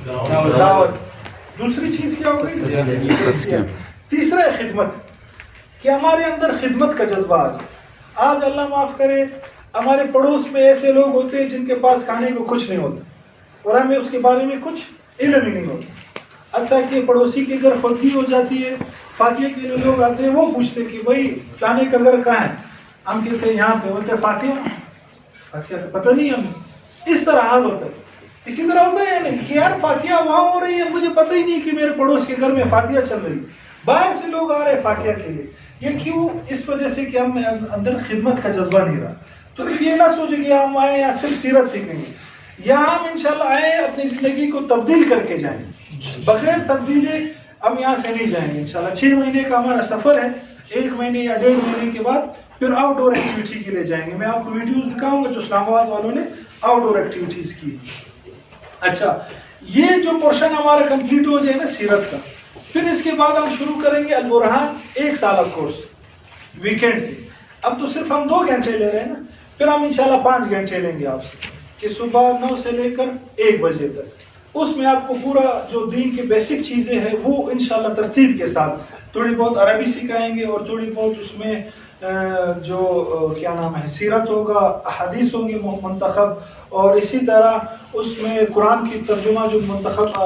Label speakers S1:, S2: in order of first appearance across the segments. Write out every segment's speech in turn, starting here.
S1: دعوت. دوسری چیز کیا ہوگی؟ تیسرا ہے خدمت، کہ ہمارے اندر خدمت کا جذبہ آ جائے. آج اللہ معاف کرے ہمارے پڑوس میں ایسے لوگ ہوتے ہیں جن کے پاس کھانے کو کچھ نہیں ہوتا اور ہمیں اس کے بارے میں کچھ علم ہی نہیں ہوتا. حتیٰ کہ پڑوسی کے گھر فوتی ہو جاتی ہے، فاتحہ کے لیے لوگ آتے ہیں، وہ پوچھتے کہ بھائی فلانے کا گھر کہاں ہے؟ ہم کہتے ہیں یہاں پہ. بولتے ہیں فاتحہ کا پتہ نہیں ہمیں. اس طرح حال ہوتا ہے. اسی طرح ہوتا ہے نہیں کہ یار فاتحہ وہاں ہو رہی ہے، مجھے پتہ ہی نہیں کہ میرے پڑوس کے گھر میں فاتحہ چل رہی ہے. باہر سے لوگ آ رہے ہیں فاتحہ کے لیے. یہ کیوں؟ اس وجہ سے کہ ہم اندر خدمت کا جذبہ نہیں رہا. تو یہ نہ سوچے کہ ہم آئے یا صرف سیرت سیکھیں گے، یا ہم انشاءاللہ آئے اپنی زندگی کو تبدیل کر کے جائیں. بغیر تبدیلی ہم یہاں سے نہیں جائیں گے انشاءاللہ. 6 مہینے کا ہمارا سفر ہے. 1 مہینے یا 1.5 مہینے کے بعد پھر آؤٹ ڈور ایکٹیویٹی کے لیے جائیں گے. میں آپ کو ویڈیوز دکھاؤں گا جو اسلام آباد والوں نے آؤٹ ڈور ایکٹیویٹیز کی. اچھا، یہ جو پورشن ہمارا کمپلیٹ ہو جائے نا سیرت کا، پھر اس کے بعد ہم شروع کریں گے البرہان 1 سالہ کورس ویکینڈ پہ. اب تو صرف ہم 2 گھنٹے لے رہے ہیں نا، پھر ہم انشاءاللہ 5 گھنٹے لیں گے آپ سے، کہ صبح 9 سے لے کر 1 بجے تک. اس میں آپ کو پورا جو دین کے بیسک چیزیں ہیں وہ انشاءاللہ ترتیب کے ساتھ، تھوڑی بہت عربی سکھائیں گے اور تھوڑی بہت اس میں جو کیا نام ہے سیرت ہوگا، احادیث ہوں گی منتخب، اور اسی طرح اس میں قرآن کی ترجمہ جو منتخب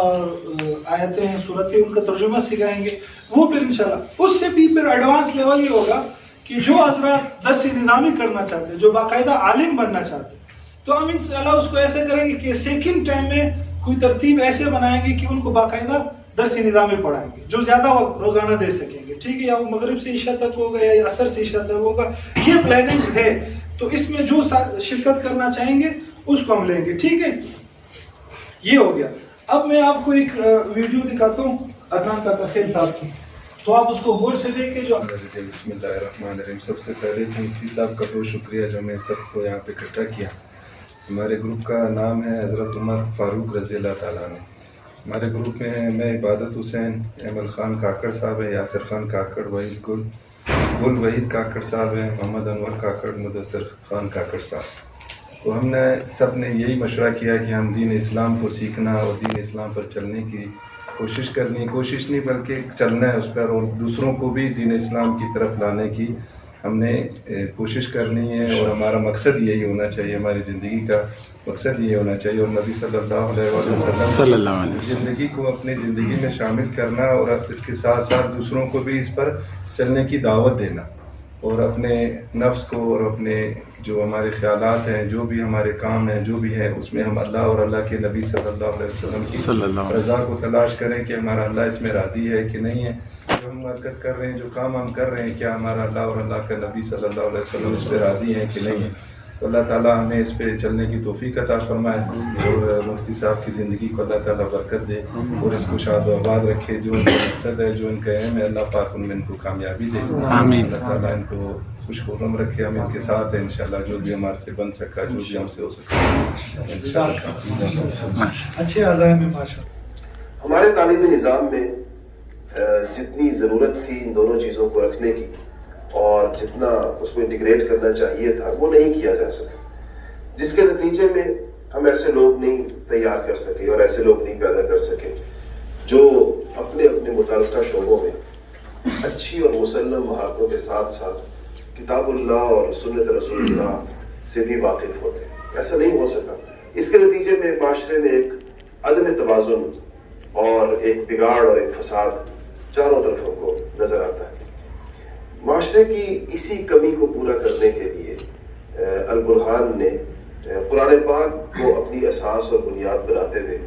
S1: آیتیں ہیں صورتیں ان کا ترجمہ سکھائیں گے. وہ پھر انشاءاللہ اس سے بھی پھر ایڈوانس لیول یہ ہوگا کہ جو حضرات درس نظامی کرنا چاہتے ہیں، جو باقاعدہ عالم بننا چاہتے ہیں، تو ہم انشاءاللہ اس کو ایسے کریں گے کہ سیکنڈ ٹائم میں کوئی ترتیب ایسے بنائیں گے کہ ان کو باقاعدہ درس نظامی پڑھائیں گے جو زیادہ وقت روزانہ دے سکیں گے. ٹھیک ہے، یا وہ مغرب سے عشاء تک ہوگا یا عصر سے عشاء تک ہوگا. یہ پلاننگ ہے. تو اس میں جو شرکت کرنا چاہیں گے اس کو ہم لیں گے. ٹھیک ہے، یہ ہو گیا. اب میں آپ کو ایک ویڈیو دکھاتا ہوں عدنان کاکا خیل صاحب کی، تو آپ اس کو غور سے دیکھیں. جو
S2: بسم اللہ الرحمن الرحیم. سب سے پہلے مفتی صاحب کا بہت شکریہ جو میں سب کو یہاں پہ اکٹھا کیا. ہمارے گروپ کا نام ہے حضرت عمر فاروق رضی اللہ تعالیٰ عنہ. ہمارے گروپ میں ہیں میں عبادت حسین، احمد خان کاکڑ صاحب ہیں، یاسر خان کاکڑ، وحید گل وحید کاکڑ صاحب ہیں، محمد انور کاکڑ، مدثر خان کاکڑ صاحب. تو ہم نے سب نے یہی مشورہ کیا کہ ہم دین اسلام کو سیکھنا اور دین اسلام پر چلنے کی کوشش کرنی، کوشش نہیں بلکہ چلنا ہے اس پر، اور دوسروں کو بھی دین اسلام کی طرف لانے کی ہم نے کوشش کرنی ہے. اور ہمارا مقصد یہی ہونا چاہیے، ہماری زندگی کا مقصد یہ ہونا چاہیے. اور نبی صلی اللہ علیہ وسلم زندگی کو اپنی زندگی میں شامل کرنا، اور اس کے ساتھ ساتھ دوسروں کو بھی اس پر چلنے کی دعوت دینا، اور اپنے نفس کو اور اپنے جو ہمارے خیالات ہیں، جو بھی ہمارے کام ہیں، جو بھی ہیں، اس میں ہم اللہ اور اللہ کے نبی صلی اللہ علیہ وسلم کی رضا کو تلاش کریں کہ ہمارا اللہ اس میں راضی ہے کہ نہیں ہے. جو ہم حرکت کر رہے ہیں، جو کام ہم کر رہے ہیں، کیا ہمارا اللہ اور اللہ کا نبی صلی اللہ علیہ وسلم اس پہ راضی ہیں کہ نہیں ہے. تو اللہ تعالیٰ ہمیں اس پہ چلنے کی توفیق عطا فرمائے، اور مفتی صاحب کی زندگی کو اللہ تعالیٰ برکت دے اور اس کو شاد و آباد رکھے. جو ان کا مقصد ہے، جو ان کا اہم ہے، اللہ پاک ان میں ان کو کامیابی دے. اللہ تعالیٰ ان کو خوش خرم رکھے. ہم ان کے ساتھ ہیں انشاءاللہ، جو بھی ہمارے سے بن سکا، جو بھی ہم سے ہو سکا.
S1: اچھے عزائم میں ماشاء.
S3: ہمارے تعلیمی نظام میں جتنی ضرورت تھی ان دونوں چیزوں کو رکھنے کی اور جتنا اس کو انٹیگریٹ کرنا چاہیے تھا وہ نہیں کیا جا سکا، جس کے نتیجے میں ہم ایسے لوگ نہیں تیار کر سکے اور ایسے لوگ نہیں پیدا کر سکے جو اپنے اپنے متعلقہ شعبوں میں اچھی اور مسلم مہارتوں کے ساتھ ساتھ کتاب اللہ اور سنت رسول اللہ سے بھی واقف ہوتے. ایسا نہیں ہو سکا. اس کے نتیجے میں معاشرے میں ایک عدم توازن اور ایک بگاڑ اور ایک فساد چاروں طرف ہم کو نظر آتا ہے. معاشرے کی اسی کمی کو پورا کرنے کے لیے البرہان نے قرآن پاک کو اپنی اساس اور بنیاد بناتے ہوئے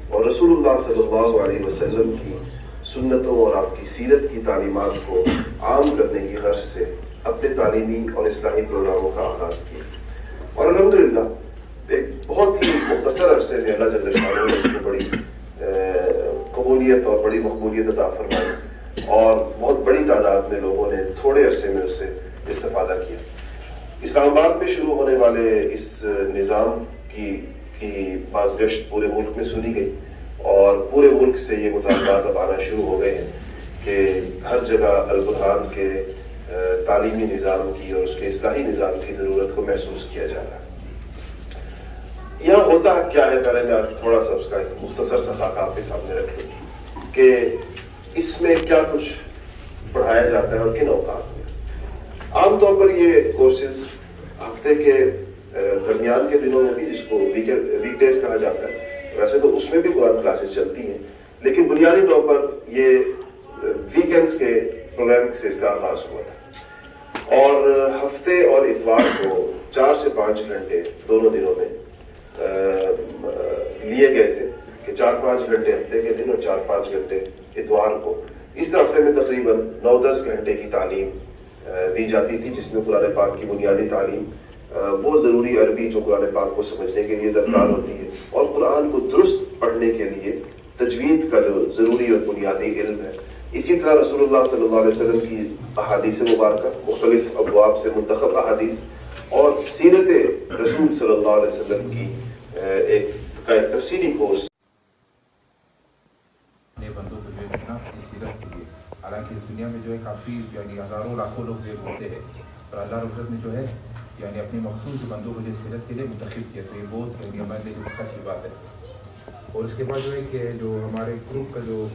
S3: اور رسول اللہ صلی اللہ علیہ وسلم کی سنتوں اور آپ کی سیرت کی تعلیمات کو عام کرنے کی غرض سے اپنے تعلیمی اور اصلاحی پروگراموں کا آغاز کیا. اور الحمدللہ ایک بہت ہی مختصر عرصے میں اللہ جل شانہ نے اس کو بڑی قبولیت اور بڑی مقبولیت عطا فرمائی، اور بہت بڑی تعداد میں لوگوں نے تھوڑے عرصے میں اس سے استفادہ کیا. اسلام آباد میں شروع ہونے والے اس نظام کی بازگشت پورے ملک میں سنی گئی، اور پورے ملک سے یہ مطالبات اب آنا شروع ہو گئے ہیں کہ ہر جگہ البرہان کے تعلیمی نظام کی اور اس کے اصلاحی نظام کی ضرورت کو محسوس کیا جا رہا ہے. یہاں ہوتا کیا ہے، پہلے میں تھوڑا سا اس کا ایک مختصر سا خاکہ آپ کے سامنے رکھ لوں کہ اس میں کیا کچھ پڑھایا جاتا ہے اور کن اوقات میں. عام طور پر یہ کورسز ہفتے کے درمیان کے دنوں میں بھی، جس کو ویک ڈیز کہا جاتا ہے، ویسے تو اس میں بھی قرآن کلاسز چلتی ہیں، لیکن بنیادی طور پر یہ ویکینڈز کے پروگرام سے اس کا آغاز ہوا تھا، اور ہفتے اور اتوار کو 4 سے 5 گھنٹے دونوں دنوں میں لیے گئے تھے کہ 4-5 گھنٹے ہفتے کے دن اور 4-5 گھنٹے اتوار کو. اس طرح ہفتے میں تقریباً 9-10 گھنٹے کی تعلیم دی جاتی تھی، جس میں قرآن پاک کی بنیادی تعلیم، وہ ضروری عربی جو قرآن پاک کو سمجھنے کے لیے درکار ہوتی ہے، اور قرآن کو درست پڑھنے کے لیے تجوید کا جو ضروری اور بنیادی علم ہے. اسی طرح رسول اللہ صلی اللہ علیہ وسلم کی احادیث مبارکہ، مختلف ابواب سے منتخب احادیث، اور سیرت رسول صلی اللہ علیہ وسلم کی ایک تفصیلی کورس.
S4: بندوں کو جو ہے نا اپنی سیرت کے لیے، حالانکہ اس دنیا میں جو ہے کافی یعنی ہزاروں لاکھوں لوگ جو ہوتے ہیں، اور اللہ رب العزت نے جو ہے یعنی اپنی مخصوص بندوں کو جو سیرت کے لیے منتخب کیا، تو یہ بہت یعنی ہمارے لیے بہت اچھی بات ہے. اور اس کے بعد جو ہے کہ جو ہمارے گروپ کا جو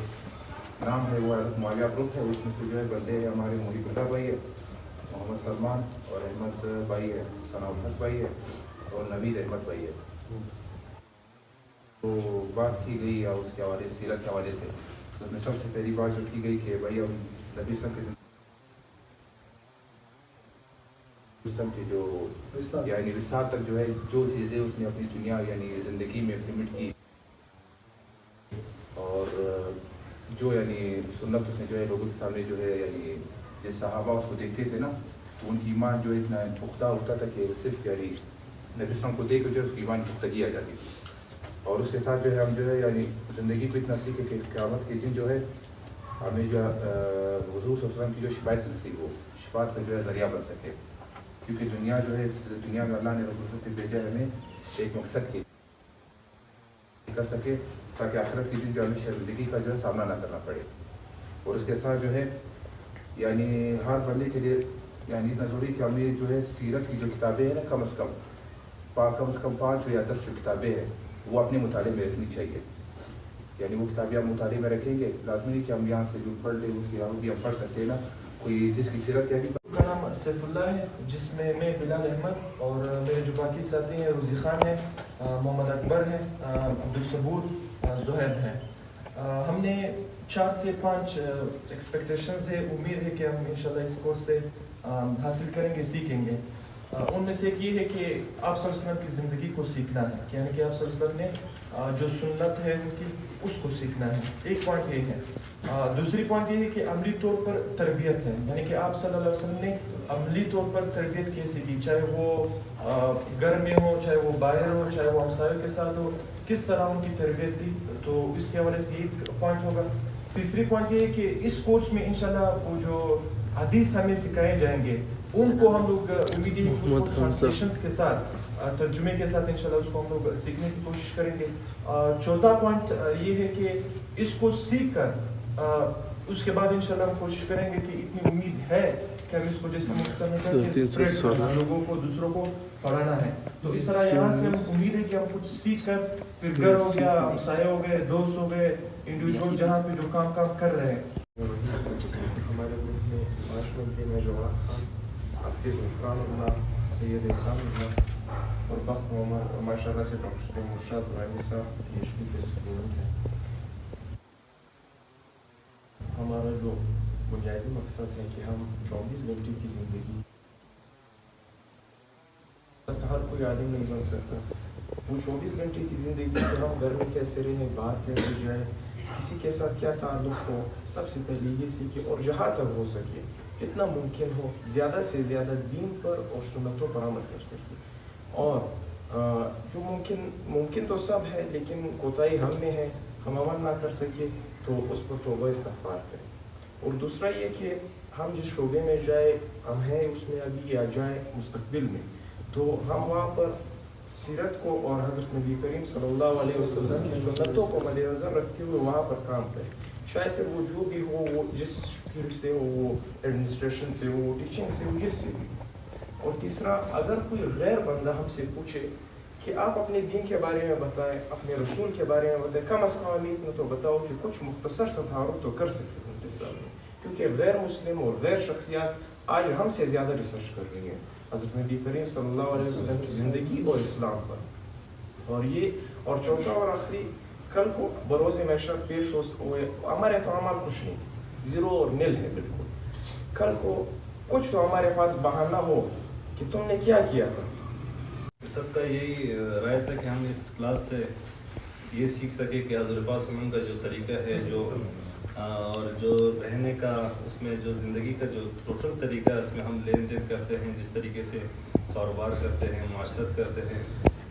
S4: نام ہے وہ حضرت معاویہ گروپ ہے، اس میں سے جو ہے بندے ہیں ہمارے محب اللہ بھائی ہے، محمد سلمان اور احمد بھائی ہے، ثناء الحق بھائی ہے، اور نوید احمد بھائی ہے. تو بات کی گئی اس کے حوالے سے، سیرت کے حوالے سے، تو اس میں سب سے پہلی بات جو کی گئی کہ بھائی ہم نبی صلی اللہ علیہ وسلم کی جو یعنی وصال تک جو ہے جو چیزیں اس نے اپنی دنیا یعنی زندگی میں امپلیمنٹ کی، اور جو یعنی سنت اس نے جو ہے لوگوں کے سامنے جو ہے یعنی جس صحابہ اس کو دیکھتے تھے نا، تو ان کی ایمان جو اتنا پختہ ہوتا تھا کہ صرف یعنی نبی صلی اللہ علیہ وسلم کو دیکھ کے جو ہے اس کی ایمان پختگی آ جاتی تھی. اور اس کے ساتھ جو ہے ہم جو ہے یعنی زندگی کو اتنا سیکھے کہ قیامت کے دن جو ہے ہمیں جو حضور صلی اللہ علیہ وسلم کی جو شفاعت نصیب ہو، شفاعت کا جو ہے ذریعہ بن سکے. کیونکہ دنیا جو ہے، اس دنیا میں اللہ نے رب العزت نے بھیجا ہے ہمیں ایک مقصد کے کر سکے، تاکہ آخرت کے دن جو ہمیں شرمندگی کا جو ہے سامنا نہ کرنا پڑے. اور اس کے ساتھ جو ہے یعنی ہر بندے کے لیے یعنی اتنا ضروری کہ ہمیں جو ہے سیرت کی جو کتابیں ہیں نا، کم از کم 5 یا 10 جو کتابیں ہیں وہ اپنے مطالعے میں رکھنی چاہیے. یعنی وہ کتابیں ہم مطالعے میں رکھیں گے، لازمی نہیں کہ ہم یہاں سے جو پڑھ لیں اس کے یہاں بھی ہم پڑھ سکتے ہیں نا. کوئی جس کی سیرت ہے
S5: کا نام سیف اللہ ہے، جس میں بلال احمد اور میرے جو باقی ساتھی ہیں روزی خان ہے، محمد اکبر ہے، عبدالصبور، زہیب ہے. ہم نے 4 سے 5 ایکسپیکٹیشنز ہے، امید ہے کہ ہم انشاءاللہ اس کورس سے حاصل کریں گے، سیکھیں گے. ان میں سے ایک یہ ہے کہ آپ صلی اللہ علیہ وسلم کی زندگی کو سیکھنا ہے، یعنی کہ آپ صلی اللہ علیہ وسلم نے جو سنت ہے ان کی اس کو سیکھنا ہے. ایک پوائنٹ یہ ہے. دوسری پوائنٹ یہ ہے کہ عملی طور پر تربیت ہے، یعنی کہ آپ صلی اللہ علیہ وسلم نے عملی طور پر تربیت کیسے کی، چاہے وہ گھر میں ہو، چاہے وہ باہر ہو، چاہے وہ ہمسایوں کے ساتھ ہو، کس طرح ان کی تربیت دی. تو اس کے حوالے سے ایک پوائنٹ ہوگا. تیسری پوائنٹ یہ ہے کہ اس کورس میں انشاءاللہ وہ جو حدیث ہمیں سکھائے جائیں گے ان کو ہم لوگ امید ہے اس کو ٹرانسلیشنز کے ساتھ، ترجمے کے ساتھ انشاءاللہ اس کو ہم لوگ سیکھنے کی کوشش کریں گے. چوتھا پوائنٹ یہ ہے کہ اس کو سیکھ کر اس کے بعد انشاءاللہ ہم کوشش کریں گے کہ اتنی امید ہے کہ ہم اس کو جیسے مختصر میں کہیں کہ اسپریڈ کرنا، لوگوں کو دوسروں کو پڑھانا ہے. تو اس طرح یہاں سے ہم امید ہے کہ ہم کچھ سیکھ کر پھر گھر ہو گیا، ہمسائے ہو گئے، دوست ہو گئے، انڈیویجول جہاں پہ جو کام کر رہے ہیں.
S6: ہمارے گروپ میں 5 بندے میں جواد خان، حافظ عرفان اللہ، سید احسان اللہ اور بخت عمر، ماشاء اللہ سے ڈاکٹر مرشد ابراہیم صاحب پی ایچ ڈی کے اسٹوڈنٹ ہیں. ہمارا جو بنیادی مقصد ہے کہ ہم 24 گھنٹے کی زندگی، ہر کوئی عالم نہیں بن سکتا. وہ 24 گھنٹے کی زندگی کہ ہم گھر میں کیسے رہیں، باہر کیسے جائیں، کسی کے ساتھ کیا تعلق ہو، سب سے پہلے یہ سیکھیں، اور جہاں تک ہو سکے جتنا ممکن ہو زیادہ سے زیادہ دین پر اور سنتوں پر عمل کر سکیں. اور جو ممکن تو سب ہے، لیکن کوتاہی ہم میں ہے، ہم عمل نہ کر سکے تو اس پر توبہ استغفار کریں. اور دوسرا یہ کہ ہم جس شعبے میں جائے، ہم ہیں اس میں ابھی یا جائیں مستقبل میں، تو ہم وہاں پر سیرت کو اور حضرت نبی کریم صلی اللہ علیہ وسلم کی سنتوں کو مد نظر رکھتے ہوئے وہاں پر کام کریں. شاید پھر وہ جو بھی ہو، وہ جس فیلڈ سے ہو، وہ ایڈمنسٹریشن سے ہو، ٹیچنگ سے ہو، جس سے بھی. اور تیسرا، اگر کوئی غیر بندہ ہم سے پوچھے کہ آپ اپنے دین کے بارے میں بتائیں, اپنے رسول کے بارے میں بتائیں, کم از کم اتنا تو بتاؤ کہ کچھ مختصر سا تعارف تو کر سکتے ان کے سامنے, کیونکہ غیر مسلم اور غیر شخصیات آج ہم سے زیادہ ریسرچ کر رہی ہیں حضرت نبی کریم صلی اللہ علیہ وسلم کی زندگی اور اسلام پر. اور چوتھا اور آخری, کل کو بروز محشر پیش ہوئے ہمارے تو اعمال کچھ نہیں, زیرو اور نل ہے بالکل. کل کو کچھ تو ہمارے پاس بہانہ ہو کہ تم نے کیا کیا تھا.
S7: سب کا یہی رائے تھا کہ ہم اس کلاس سے یہ سیکھ سکے کہ حضرت پاک صلی اللہ علیہ وسلم کا جو طریقہ ہے جو اور جو رہنے کا اس میں جو زندگی کا جو ٹوٹل طریقہ ہے اس میں ہم لین دین کرتے ہیں, جس طریقے سے کاروبار کرتے ہیں, معاشرت کرتے ہیں,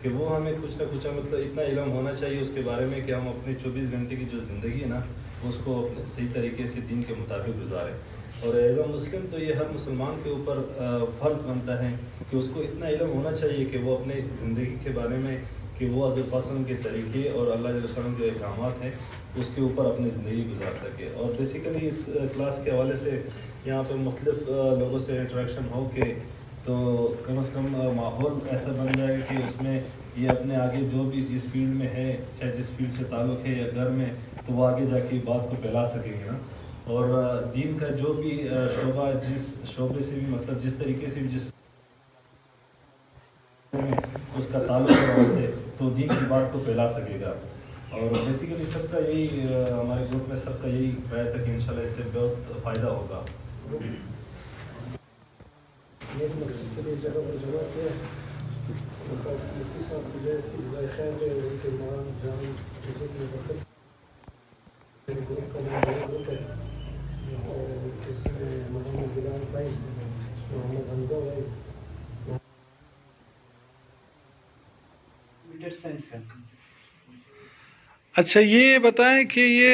S7: کہ وہ ہمیں کچھ نہ کچھ مطلب اتنا علم ہونا چاہیے اس کے بارے میں کہ ہم اپنے 24 گھنٹے کی جو زندگی ہے نا اس کو اپنے صحیح طریقے سے دین کے مطابق گزاریں. اور ایز اے مسلم تو یہ ہر مسلمان کے اوپر فرض بنتا ہے کہ اس کو اتنا علم ہونا چاہیے کہ وہ اپنے زندگی کے بارے میں کہ وہ حضرت پاک صلی اللہ علیہ وسلم کے طریقے اور اللہ علیہ وسلم جو احکامات ہیں اس کے اوپر اپنی زندگی گزار سکے. اور بیسیکلی اس کلاس کے حوالے سے یہاں پہ مختلف لوگوں سے انٹریکشن ہو کے تو کم از کم ماحول ایسا بن جائے گا کہ اس میں یہ اپنے آگے جو بھی جس فیلڈ میں ہے, چاہے جس فیلڈ سے تعلق ہے یا گھر میں, تو وہ آگے جا کے بات کو پھیلا سکیں گے نا. اور دین کا جو بھی شعبہ جس شعبے سے بھی مطلب جس طریقے سے بھی جس اس کا تعلق ہے وہاں سے تو دین کی بات کو پھیلا سکے گا. اور بیسیکلی سب کا یہی ہمارے گروپ میں سب کا یہی رائے تھا کہ انشاءاللہ اس سے بہت فائدہ ہوگا.
S8: ایک مقصد کے لیے جگہ پر جمع کیا مفتی صاحب کو جائز کی جزائے خیر ہے, ان کے نام جان کسی کی وقت گروپ کا نام بڑا گروپ ہے اور اس میں محمد بلال بھائی, محمد حمزہ بھائی کمپیوٹر سائنس کا.
S1: اچھا یہ بتائیں کہ یہ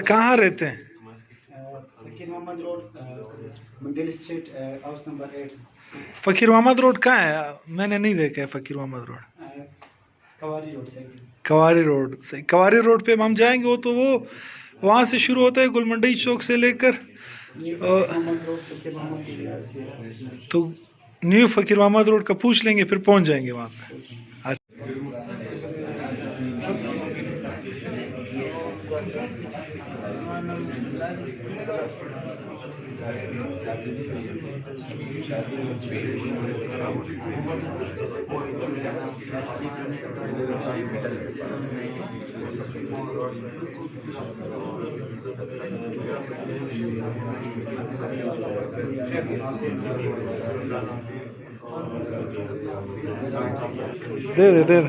S1: کہاں رہتے ہیں؟
S8: فقیر محمد روڈ, منڈل اسٹریٹ, ہاؤس نمبر 8.
S1: فقیر محمد روڈ کہاں ہے؟ میں نے نہیں دیکھا ہے فقیر محمد روڈ.
S8: کواری روڈ سے.
S1: کواری روڈ سے. کواری روڈ پہ ہم جائیں گے وہ تو وہ وہاں سے شروع ہوتا ہے گل منڈی چوک سے لے کر تو نیو فقیر محمد روڈ کا پوچھ لیں گے, پھر پہنچ جائیں گے وہاں پہ. دے دے